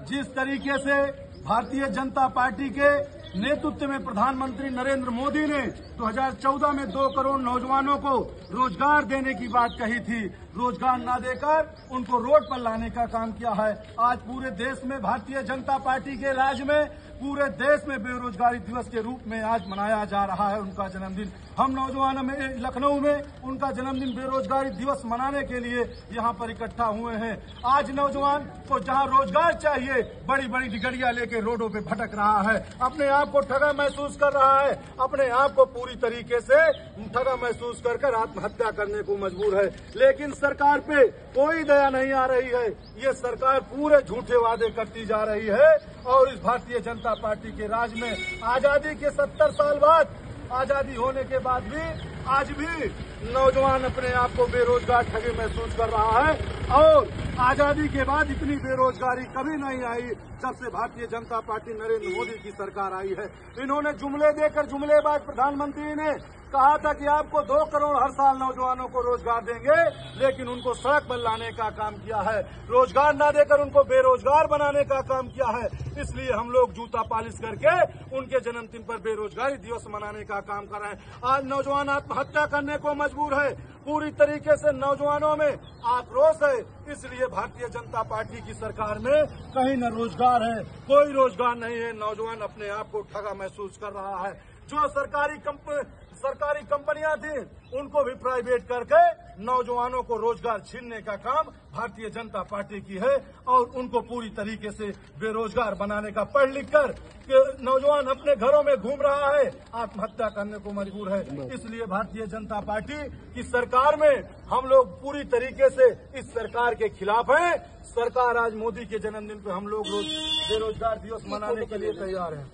जिस तरीके से भारतीय जनता पार्टी के नेतृत्व में प्रधानमंत्री नरेंद्र मोदी ने 2014 में 2 करोड़ नौजवानों को रोजगार देने की बात कही थी, रोजगार न देकर उनको रोड पर लाने का काम किया है। आज पूरे देश में भारतीय जनता पार्टी के राज में पूरे देश में बेरोजगारी दिवस के रूप में आज मनाया जा रहा है उनका जन्मदिन। हम नौजवानों में लखनऊ में उनका जन्मदिन बेरोजगारी दिवस मनाने के लिए यहाँ पर इकट्ठा हुए हैं। आज नौजवान को जहाँ रोजगार चाहिए बड़ी बड़ी डिगरियां लेके रोडों पे भटक रहा है, अपने आप को ठगा महसूस कर रहा है, अपने आप को पूरी तरीके से ठगा महसूस कर आत्महत्या करने को मजबूर है। लेकिन सरकार पे कोई दया नहीं आ रही है। ये सरकार पूरे झूठे वादे करती जा रही है और इस भारतीय जनता पार्टी के राज में आजादी के 70 साल बाद, आजादी होने के बाद भी आज भी नौजवान अपने आप को बेरोजगार ठगे महसूस कर रहा है। और आजादी के बाद इतनी बेरोजगारी कभी नहीं आई जब से भारतीय जनता पार्टी नरेंद्र मोदी की सरकार आई है। इन्होंने जुमले देकर, जुमलेबाज प्रधानमंत्री ने कहा था कि आपको 2 करोड़ हर साल नौजवानों को रोजगार देंगे, लेकिन उनको सड़क पर लाने का काम किया है, रोजगार न देकर उनको बेरोजगार बनाने का काम किया है। इसलिए हम लोग जूता पालिश करके उनके जन्मदिन पर बेरोजगारी दिवस मनाने का काम कर रहे हैं। आज नौजवान आत्महत्या करने को मजबूर है। पूरी तरीके से नौजवानों में आक्रोश है। इसलिए भारतीय जनता पार्टी की सरकार में कहीं न रोजगार है, कोई रोजगार नहीं है। नौजवान अपने आप को ठगा महसूस कर रहा है। जो सरकारी कंपनियां थी उनको भी प्राइवेट करके नौजवानों को रोजगार छीनने का काम भारतीय जनता पार्टी की है और उनको पूरी तरीके से बेरोजगार बनाने का पढ़ लिख कर नौजवान अपने घरों में घूम रहा है, आत्महत्या करने को मजबूर है। इसलिए भारतीय जनता पार्टी की सरकार में हम लोग पूरी तरीके से इस सरकार के खिलाफ हैं। सरकार आज मोदी के जन्मदिन पर हम लोग बेरोजगार दिवस मनाने के लिए तैयार हैं।